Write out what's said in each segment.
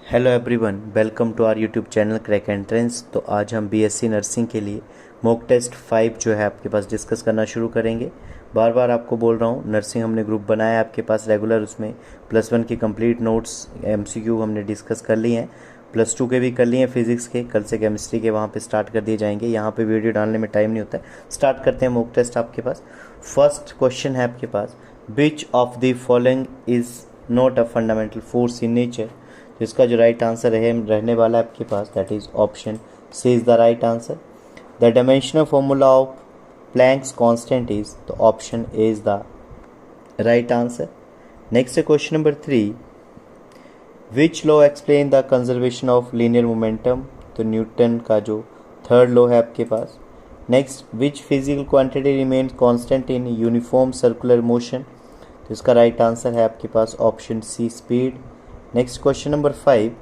Hello everyone, welcome to our YouTube channel crack entrance. तो आज हम बीएससी नर्सिंग के लिए मॉक टेस्ट 5 जो है आपके पास डिस्कस करना शुरू करेंगे। बार बार आपको बोल रहा हूँ, नर्सिंग हमने ग्रुप बनाया है आपके पास रेगुलर, उसमें +1 की कंप्लीट नोट्स एमसीक्यू हमने डिस्कस कर लिए हैं, +2 के भी कर लिए हैं, फिजिक्स के कल से केमिस्ट्री के वहाँ पे स्टार्ट कर दिए जाएंगे। यहाँ पे वीडियो डालने में टाइम नहीं होता है। स्टार्ट करते हैं मॉक टेस्ट आपके पास। फर्स्ट क्वेश्चन है आपके पास, which of the following is not a fundamental force in nature. तो इसका जो राइट आंसर रहने वाला है आपके पास, that is option C is the right answer. The dimensional formula of Planck's constant is, तो option A is the right answer. Next question number 3, which law explain the conservation of linear momentum. तो Newton का जो third law है आपके पास। Next, which physical quantity remains constant in uniform circular motion. तो इसका right answer है आपके पास option C, speed. Next question number 5,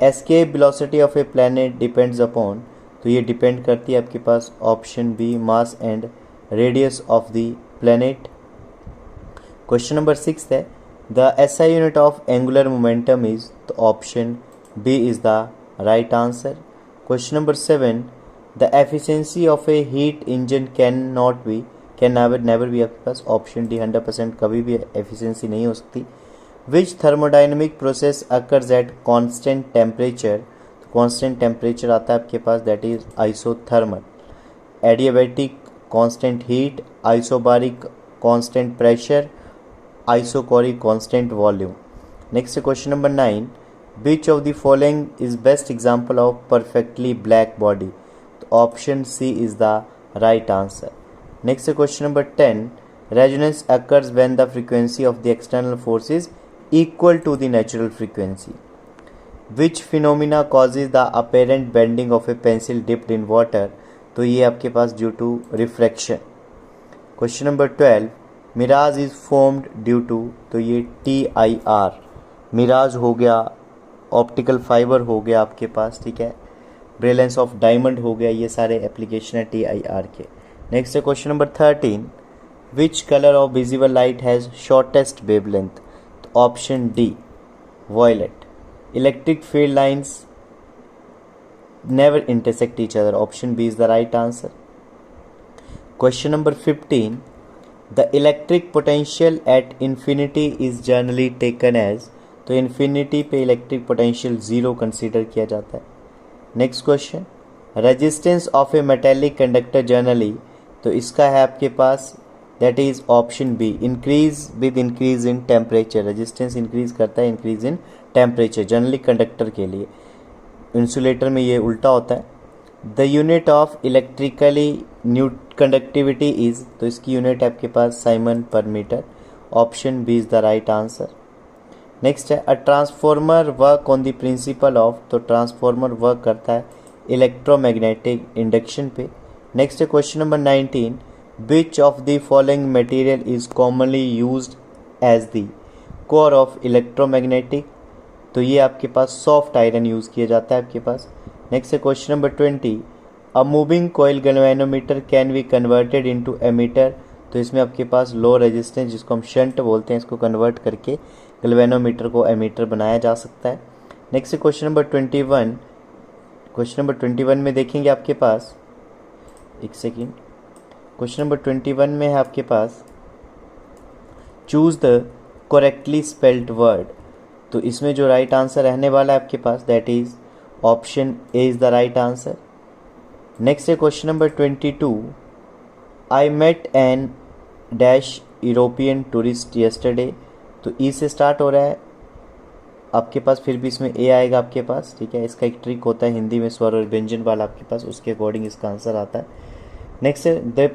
escape velocity of a planet depends upon. तो ये डिपेंड करती है आपके पास option B, mass and radius of the planet. Question number 6 है, the SI unit of angular momentum is, तो option B is the right answer. Question number 7, the efficiency of A heat engine can never be आपके पास option D, 100% कभी भी efficiency नहीं हो सकती। Which thermodynamic process occurs at constant temperature. तो constant temperature आता है आपके पास, that is isothermal. Adiabatic constant heat, isobaric constant pressure, isochoric constant volume. Next question number 9, which of the following is best example of perfectly black body. तो option C is the right answer. Next question number 10, resonance occurs when the frequency of the external force is equal to the natural frequency. Which phenomena causes the apparent bending of a pencil dipped in water? तो ये आपके पास due to refraction. Question number 12, mirage is formed due to, तो ये TIR, mirage हो गया, optical fibre हो गया आपके पास, ठीक है, ब्रिलियंस ऑफ डायमंड हो गया, ये सारे एप्लीकेशन है TIR के। नेक्स्ट है question number 13, which colour of visible light has shortest wavelength. Option D, violet. Electric field lines never intersect each other, option B is the right answer. Question number 15, the electric potential at infinity is generally taken as. तो infinity पे electric potential 0 consider किया जाता है। Next question, resistance of a metallic conductor generally, तो इसका है आपके पास, that is option B, increase with increase in temperature. Resistance increase करता है increase in temperature generally conductor के लिए। इंसुलेटर में ये उल्टा होता है। The unit of electrically new conductivity is, तो इसकी यूनिट है आपके पास siemens per metre, option B is the right answer. Next है, a transformer work on the principle of. तो ट्रांसफॉर्मर वर्क करता है इलेक्ट्रोमैग्नेटिक इंडक्शन पे। नेक्स्ट है question number 19, which of the following material is commonly used as the core of electromagnetic। तो ये आपके पास soft iron use किया जाता है आपके पास। नेक्स्ट है question number 20, a moving coil galvanometer can be converted into ammeter. तो इसमें आपके पास लो रेजिस्टेंस, जिसको हम शंट बोलते हैं, इसको कन्वर्ट करके गैल्वेनोमीटर को एमीटर बनाया जा सकता है। नेक्स्ट है क्वेश्चन नंबर 21। क्वेश्चन नंबर 21 में देखेंगे आपके पास, एक सेकेंड, क्वेश्चन नंबर 21 में है आपके पास, choose the correctly spelled word. तो इसमें जो राइट आंसर रहने वाला है आपके पास, that is option A is the right answer. Next है question number 22, I met an dash European tourist yesterday. तो ई से स्टार्ट हो रहा है आपके पास, फिर भी इसमें ए आएगा आपके पास, ठीक है। इसका एक ट्रिक होता है हिंदी में, स्वर और व्यंजन वाला आपके पास, उसके अकॉर्डिंग इसका आंसर आता है। नेक्स्ट है, the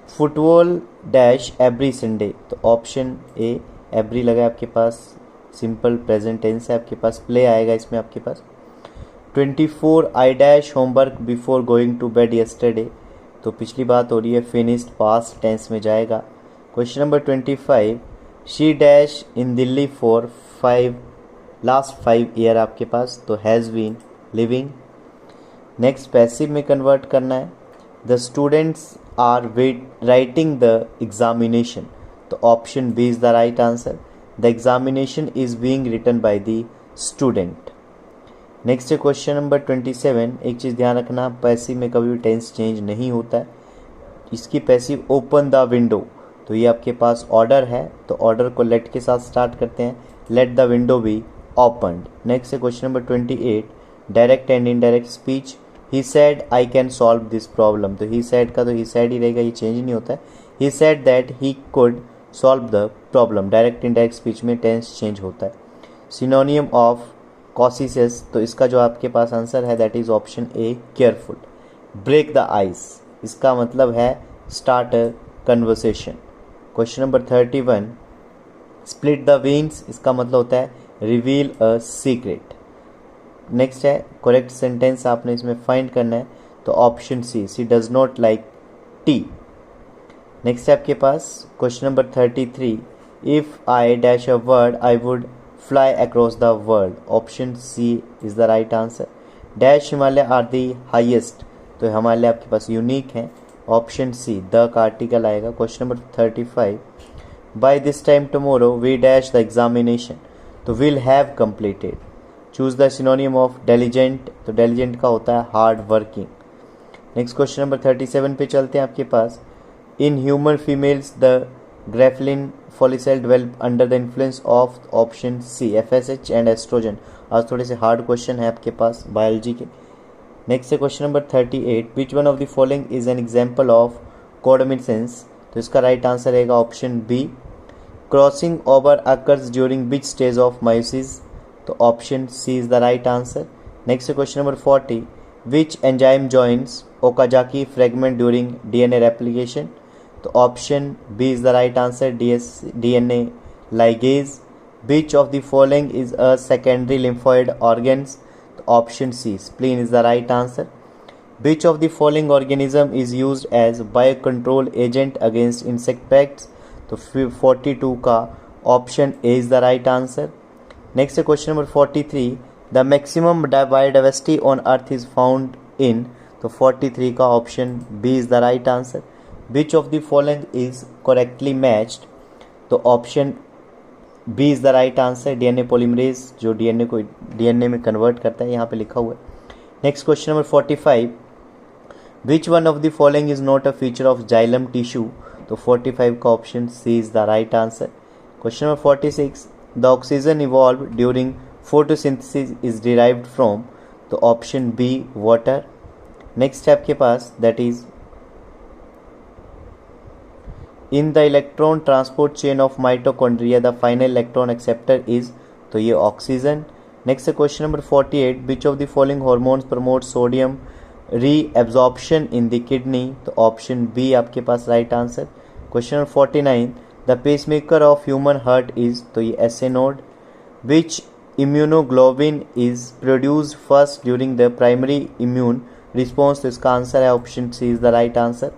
football dash every Sunday. तो ऑप्शन ए, एवरी लगा आपके पास, सिंपल प्रेजेंट टेंस है आपके पास, प्ले आएगा इसमें आपके पास। 24, I dash homework before going to bed yesterday. तो पिछली बात हो रही है, फिनिश्ड पास्ट टेंस में जाएगा। Question number 25, she dash in Delhi for last 5 year आपके पास, तो has been living. Next passive में कन्वर्ट करना है, the students are writing the examination. तो option B is the right answer, the examination is being written by the student. Next है question number 27। एक चीज़ ध्यान रखना, पैसिव में कभी भी टेंस चेंज नहीं होता है। इसकी पैसिव ओपन द विंडो, तो ये आपके पास ऑर्डर है, तो ऑर्डर को लेट के साथ स्टार्ट करते हैं, let the window be opened. Next है question number 28। Direct and indirect speech, he said I can solve this problem, तो ही सेड का तो ही सेड ही रहेगा, ये चेंज नहीं होता है। He said that he could solve the problem, direct indirect speech में टेंस चेंज होता है। सिनोनियम ऑफ कॉसिस, तो इसका जो आपके पास आंसर है that is option A careful. Break the ice, इसका मतलब है start a conversation. Question number 31। Split the wings, इसका मतलब होता है रिवील अ सीक्रेट। नेक्स्ट है करेक्ट सेंटेंस आपने इसमें फाइंड करना है, तो option C does not like T. Next है आपके पास question number 33। If I dash a bird I would fly across the world, option C is the right answer. Dash Himalaya are the highest, तो हिमालय आपके पास unique है, option C the का article आएगा। Question number 35। By this time tomorrow we dash the examination, तो will have completed. Choose the synonym of diligent, तो diligent का होता है hard working. Next question number 37 पे चलते हैं आपके पास। In human females the graafian follicle develop under the influence of option C FSH and estrogen. आज थोड़े से हार्ड क्वेश्चन है आपके पास बायोलॉजी के। नेक्स्ट है question number 38। Which one of the following is an example of codominance, तो इसका राइट आंसर रहेगा option B. Crossing over occurs during which stage of meiosis, तो option C is the right answer. Next है question number 40। Which enzyme joins Okazaki fragment during DNA replication, तो option B is the right answer, DNA ligase. Which of the following is a secondary lymphoid organs, तो option C spleen is the right answer. Which of the following organism is used as bio control agent against insect pests, तो 42 का option A is the right answer. Next है question number 43। The maximum biodiversity on earth is found in, तो 43 का option B is the right answer. Which of the following is correctly matched, तो option B is the right answer, DNA polymerase जो DNA को DNA में convert करता है, यहाँ पे लिखा हुआ है। Next question number 45। Which one of the following is not a feature of xylem tissue, तो 45 का option C is the right answer. Question number 46। The oxygen evolve during photosynthesis is derived from, तो option B water. Next है आपके पास that is in the electron transport chain of mitochondria the final electron acceptor is, तो ये oxygen. Next है question number 48। Which of the following hormones promote sodium reabsorption in the kidney, तो option B आपके पास right answer. Question number 49। The pacemaker of human heart is, तो ये S A node. Which immunoglobin is produced first during the primary immune response, तो इसका आंसर है option C is the right answer.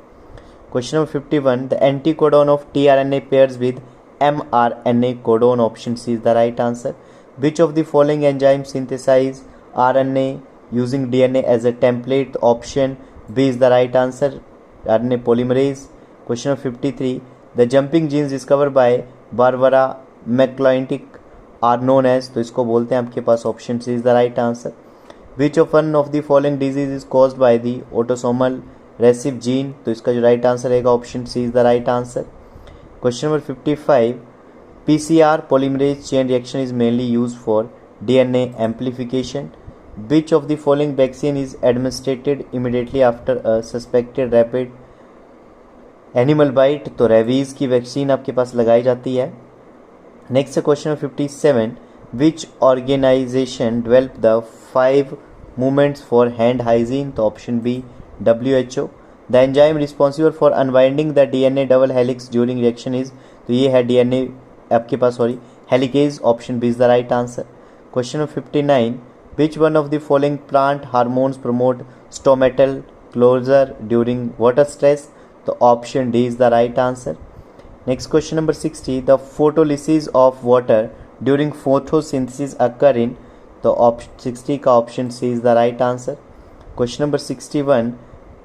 Question number 51। The anticodon of tRNA pairs with mRNA codon, option C is the right answer. Which of the following enzyme synthesize RNA using DNA as a template, option B is the right answer, RNA polymerase. Question number 53। The jumping genes discover by Barbara मैक्लाइंटिक are known as, तो इसको बोलते हैं आपके पास option C is the right answer. Which of one of the following disease is caused by the autosomal recessive gene, तो इसका जो right answer रहेगा option C is the right answer. Question number 55। PCR polymerase chain reaction is mainly used for DNA amplification. Which of the following vaccine is administered immediately after a suspected rabid animal bite, तो rabies की vaccine आपके पास लगाई जाती है। Next question number 57। Which organization develop the 5 movements for hand hygiene, तो option B WHO। The enzyme responsible for unwinding the DNA double helix during reaction is, तो ये है डीएनए आपके पास helicase, option B is the right answer. Question number 59। Which one of the following plant hormones promote stomatal closure during water stress, तो option D is the right answer. Next question number 60। The photolysis of water during photosynthesis occur in, तो 60 का option C is the right answer. Question number 61।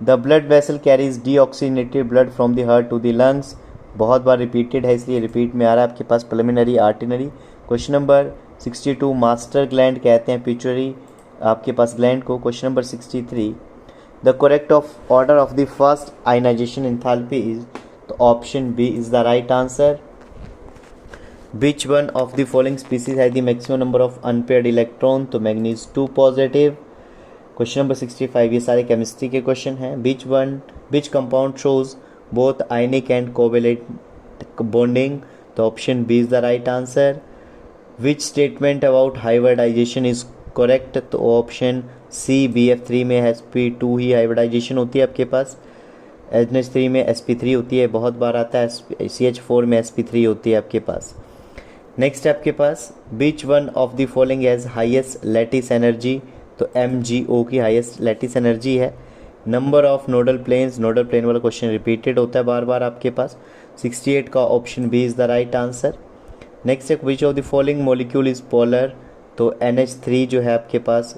The blood vessel carries deoxygenated blood from the heart to the lungs, बहुत बार repeated है इसलिए repeat में आ रहा है आपके पास pulmonary artery. Question number 62। Master gland कहते हैं पिट्यूटरी आपके पास ग्लैंड को। Question number 63, the correct of order of the first ionization enthalpy is, तो option B is the right answer. Which one of the following species has the maximum number of unpaired electron, तो manganese 2 positive. Question number 65, ये सारे chemistry के question हैं। Which compound shows both ionic and covalent bonding, तो option B is the right answer. Which statement about hybridization is correct, तो option C BF3 में sp2 ही hybridisation होती है आपके पास। NH3 में sp3 होती है, बहुत बार आता है। CH4 में sp3 होती है आपके पास। नेक्स्ट है आपके पास, which one of the following has highest lattice energy, तो MgO की हाईएस्ट लैटिस एनर्जी है। Number of nodal planes, nodal plane वाला क्वेश्चन रिपीटेड होता है बार बार आपके पास। 68 का option B is the right answer. Next है, which of the following molecule is polar, तो NH3 जो है आपके पास,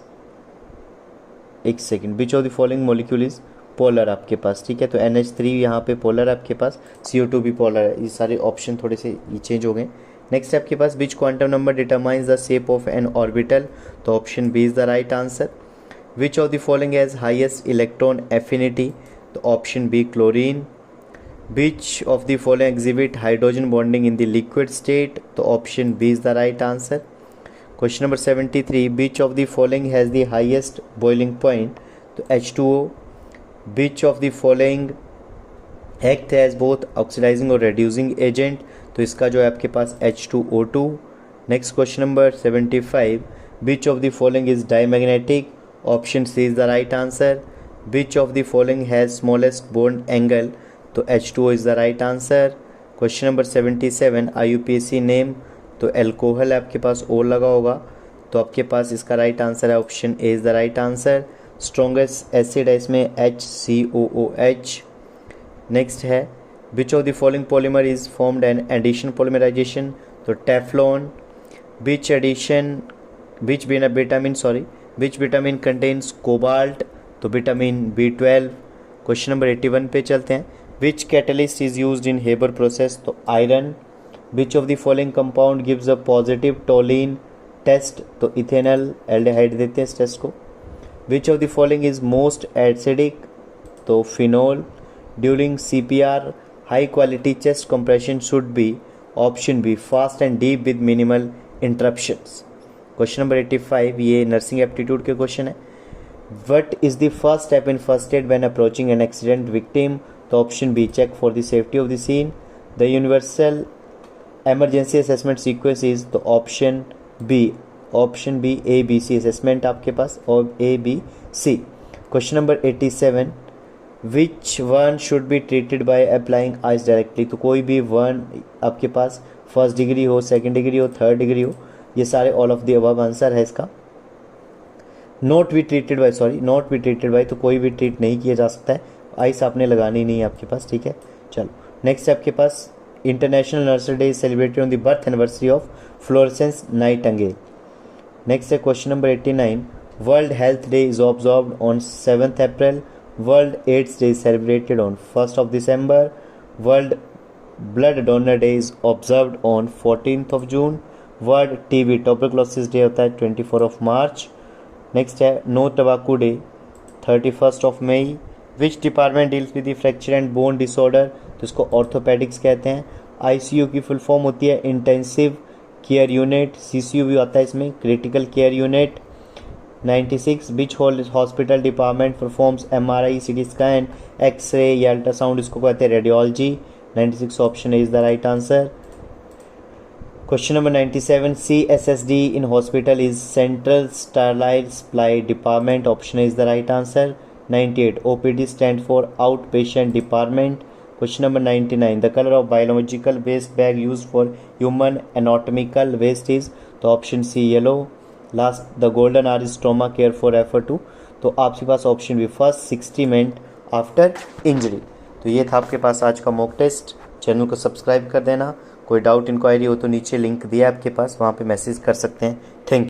एक second, which of the following molecule is polar आपके पास, ठीक है। तो NH3 यहाँ पे पोलर है आपके पास, CO2 भी पोलर है। ये सारे ऑप्शन थोड़े से चेंज हो गए। नेक्स्ट है आपके पास, which quantum number determines the shape of an orbital, तो option B is the right answer. Which of the following has highest electron affinity, तो option B chlorine. Which of the following exhibit hydrogen bonding in the liquid state, तो option B is the right answer. Question number 73, which of the following has the highest boiling point, तो H2O। Which of the following act has both oxidizing और reducing agent, तो इसका जो है आपके पास H2O2। Next question number 75, which of the following is diamagnetic, option C is the right answer. Which of the following has smallest bond angle, तो H2O is the right answer. Question number 77, IUPAC name, तो alcohol आपके पास ओ लगा होगा, तो आपके पास इसका राइट आंसर है option A is the right answer. Strongest acid है इसमें HCOOH। नेक्स्ट है, which of the following polymer is formed an addition polymerization, तो Teflon. Which vitamin contains cobalt, तो विटामिन B12। क्वेश्चन नंबर 81 पे चलते हैं, which catalyst is used in Haber process, तो iron. Which of the following compound gives a positive Tollen test, तो ethanol aldehyde देते हैं इस टेस्ट को। Which of the following is most acidic, तो phenol. During CPR high quality chest compression should be, option B fast and deep with minimal interruptions. Question number 85, ये nursing aptitude के question है। What is the first step in first aid when approaching an accident victim, तो option B check for the safety of the scene. The universal emergency assessment sequence is, तो option B ABC assessment आपके पास, और ABC। Question number 87, which one should be treated by applying ice directly, तो कोई भी one आपके पास first degree हो, second degree हो, थर्ड डिग्री हो, ये सारे all of the above answer है इसका। नॉट बी ट्रीटेड बाय, तो कोई भी ट्रीट नहीं किया जा सकता है, आइस आपने लगानी नहीं है आपके पास, ठीक है। चलो नेक्स्ट है आपके पास, international nurse day is celebrated on the birth anniversary of Florence Nightingale. Next है question number 89, world health day is observed on 7th April. World AIDS day is celebrated on 1st December. World blood donor day is observed on 14th June. World TB tuberculosis day होता है 24 मार्च। Next है no tobacco day 31 मई। Which department deals with the fracture and bone disorder, तो इसको orthopaedics कहते हैं। ICU की फुल फॉर्म होती है इंटेंसिव केयर यूनिट। CCU भी आता है इसमें, critical care unit. 96, which hospital department performs MRI, CT scan, x-ray या अल्ट्रासाउंड, इसको कहते हैं radiology. 96 option is the right answer. Question number 97, CSSD in hospital is Central Sterile Supply Department, option is the right answer. 98, OPD stand for Outpatient Department. Question number 99, the color of biological waste bag used for human anatomical waste is, तो option C yellow. Last, the golden hour is trauma care for refer to, तो आपके पास option भी first 60 minute after injury. तो ये था आपके पास आज का मॉक टेस्ट। चैनल को सब्सक्राइब कर देना। कोई डाउट इंक्वायरी हो तो नीचे लिंक दिया आपके पास, वहाँ पे मैसेज कर सकते हैं। Thank you.